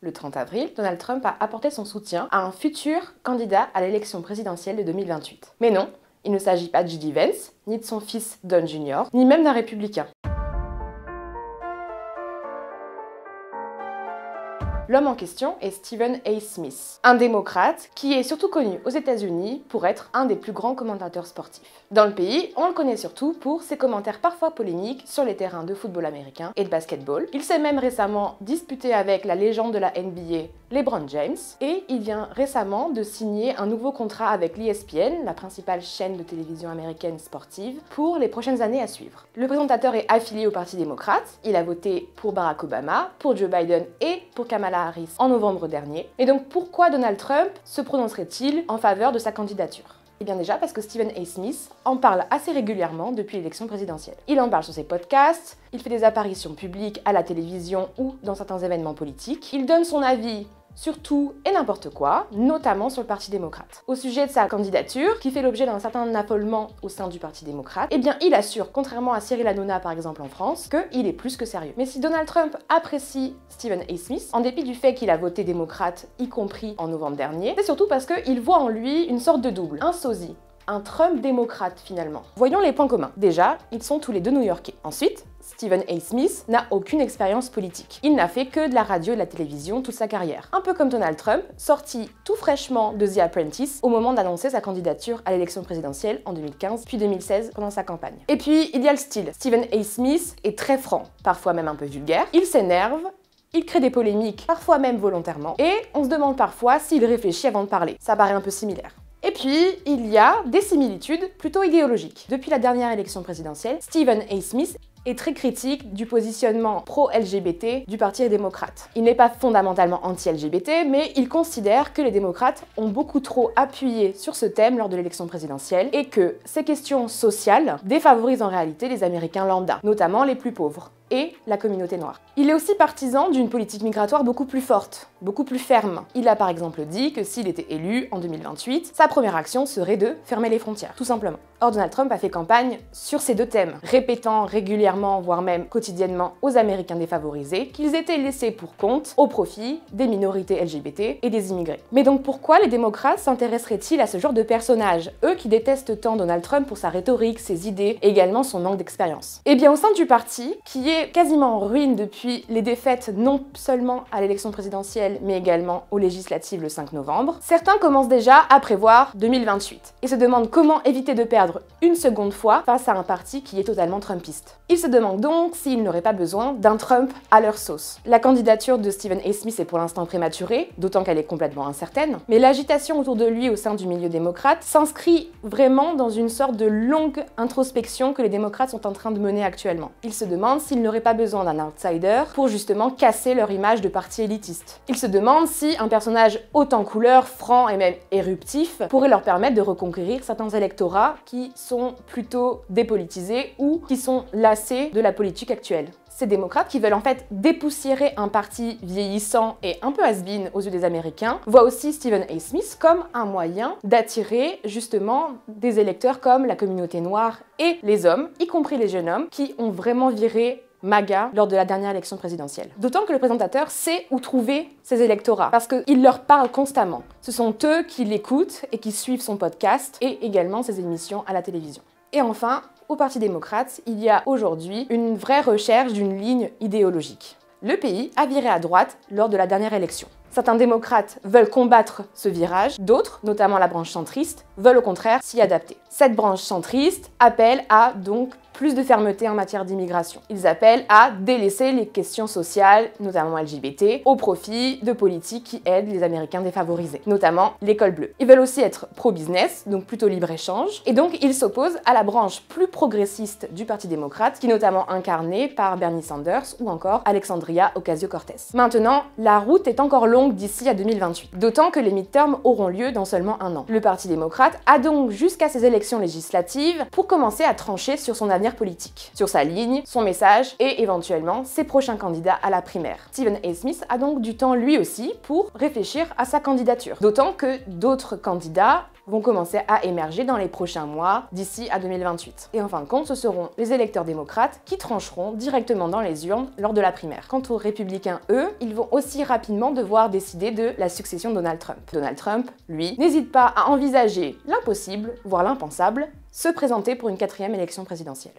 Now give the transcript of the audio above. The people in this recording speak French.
le 30 avril, Donald Trump a apporté son soutien à un futur candidat à l'élection présidentielle de 2028. Mais non, il ne s'agit pas de J.D. Vance, ni de son fils Don Jr., ni même d'un républicain. L'homme en question est Stephen A. Smith, un démocrate qui est surtout connu aux États-Unis pour être un des plus grands commentateurs sportifs. Dans le pays, on le connaît surtout pour ses commentaires parfois polémiques sur les terrains de football américain et de basketball. Il s'est même récemment disputé avec la légende de la NBA, LeBron James, et il vient récemment de signer un nouveau contrat avec l'ESPN, la principale chaîne de télévision américaine sportive, pour les prochaines années à suivre. Le présentateur est affilié au Parti démocrate, il a voté pour Barack Obama, pour Joe Biden et pour Kamala Harris en novembre dernier. Et donc pourquoi Donald Trump se prononcerait-il en faveur de sa candidature ? Eh bien déjà parce que Stephen A. Smith en parle assez régulièrement depuis l'élection présidentielle. Il en parle sur ses podcasts, il fait des apparitions publiques à la télévision ou dans certains événements politiques, il donne son avis sur tout et n'importe quoi, notamment sur le Parti démocrate. Au sujet de sa candidature, qui fait l'objet d'un certain affolement au sein du Parti démocrate, eh bien il assure, contrairement à Cyril Hanouna par exemple en France, qu'il est plus que sérieux. Mais si Donald Trump apprécie Stephen A. Smith, en dépit du fait qu'il a voté démocrate, y compris en novembre dernier, c'est surtout parce qu'il voit en lui une sorte de double, un sosie. Un Trump démocrate finalement. Voyons les points communs. Déjà, ils sont tous les deux new-yorkais. Ensuite, Stephen A. Smith n'a aucune expérience politique. Il n'a fait que de la radio et de la télévision toute sa carrière. Un peu comme Donald Trump, sorti tout fraîchement de The Apprentice au moment d'annoncer sa candidature à l'élection présidentielle en 2015 puis 2016 pendant sa campagne. Et puis, il y a le style. Stephen A. Smith est très franc, parfois même un peu vulgaire. Il s'énerve, il crée des polémiques, parfois même volontairement, et on se demande parfois s'il réfléchit avant de parler. Ça paraît un peu similaire. Et puis, il y a des similitudes plutôt idéologiques. Depuis la dernière élection présidentielle, Stephen A. Smith est très critique du positionnement pro-LGBT du Parti démocrate. Il n'est pas fondamentalement anti-LGBT, mais il considère que les démocrates ont beaucoup trop appuyé sur ce thème lors de l'élection présidentielle et que ces questions sociales défavorisent en réalité les Américains lambda, notamment les plus pauvres, et la communauté noire. Il est aussi partisan d'une politique migratoire beaucoup plus forte, beaucoup plus ferme. Il a par exemple dit que s'il était élu en 2028, sa première action serait de fermer les frontières, tout simplement. Or, Donald Trump a fait campagne sur ces deux thèmes, répétant régulièrement, voire même quotidiennement, aux Américains défavorisés qu'ils étaient laissés pour compte au profit des minorités LGBT et des immigrés. Mais donc pourquoi les démocrates s'intéresseraient-ils à ce genre de personnages, eux qui détestent tant Donald Trump pour sa rhétorique, ses idées et également son manque d'expérience? Eh bien au sein du parti, qui est quasiment en ruine depuis les défaites non seulement à l'élection présidentielle mais également aux législatives le 5 novembre, certains commencent déjà à prévoir 2028 et se demandent comment éviter de perdre une seconde fois face à un parti qui est totalement trumpiste. Ils se demandent donc s'ils n'auraient pas besoin d'un Trump à leur sauce. La candidature de Stephen A. Smith est pour l'instant prématurée, d'autant qu'elle est complètement incertaine, mais l'agitation autour de lui au sein du milieu démocrate s'inscrit vraiment dans une sorte de longue introspection que les démocrates sont en train de mener actuellement. Ils se demandent s'ils n'auraient pas besoin d'un outsider pour justement casser leur image de parti élitiste. Ils se demandent si un personnage haut en couleur, franc et même éruptif pourrait leur permettre de reconquérir certains électorats qui sont plutôt dépolitisés ou qui sont lassés de la politique actuelle. Ces démocrates qui veulent en fait dépoussiérer un parti vieillissant et un peu has-been aux yeux des Américains voient aussi Stephen A. Smith comme un moyen d'attirer justement des électeurs comme la communauté noire et les hommes, y compris les jeunes hommes, qui ont vraiment viré MAGA lors de la dernière élection présidentielle. D'autant que le présentateur sait où trouver ses électorats, parce qu'il leur parle constamment. Ce sont eux qui l'écoutent et qui suivent son podcast et également ses émissions à la télévision. Et enfin, au Parti démocrate, il y a aujourd'hui une vraie recherche d'une ligne idéologique. Le pays a viré à droite lors de la dernière élection. Certains démocrates veulent combattre ce virage, d'autres, notamment la branche centriste, veulent au contraire s'y adapter. Cette branche centriste appelle à donc plus de fermeté en matière d'immigration. Ils appellent à délaisser les questions sociales, notamment LGBT, au profit de politiques qui aident les Américains défavorisés, notamment l'école bleue. Ils veulent aussi être pro-business, donc plutôt libre-échange, et donc ils s'opposent à la branche plus progressiste du Parti démocrate, qui est notamment incarnée par Bernie Sanders ou encore Alexandria Ocasio-Cortez. Maintenant, la route est encore longue d'ici à 2028, d'autant que les midterms auront lieu dans seulement un an. Le Parti démocrate a donc jusqu'à ces élections législatives pour commencer à trancher sur son avenir politique, sur sa ligne, son message et éventuellement ses prochains candidats à la primaire. Stephen A. Smith a donc du temps lui aussi pour réfléchir à sa candidature, d'autant que d'autres candidats vont commencer à émerger dans les prochains mois, d'ici à 2028. Et en fin de compte, ce seront les électeurs démocrates qui trancheront directement dans les urnes lors de la primaire. Quant aux républicains, eux, ils vont aussi rapidement devoir décider de la succession de Donald Trump. Donald Trump, lui, n'hésite pas à envisager l'impossible, voire l'impensable, se présenter pour une 4e élection présidentielle.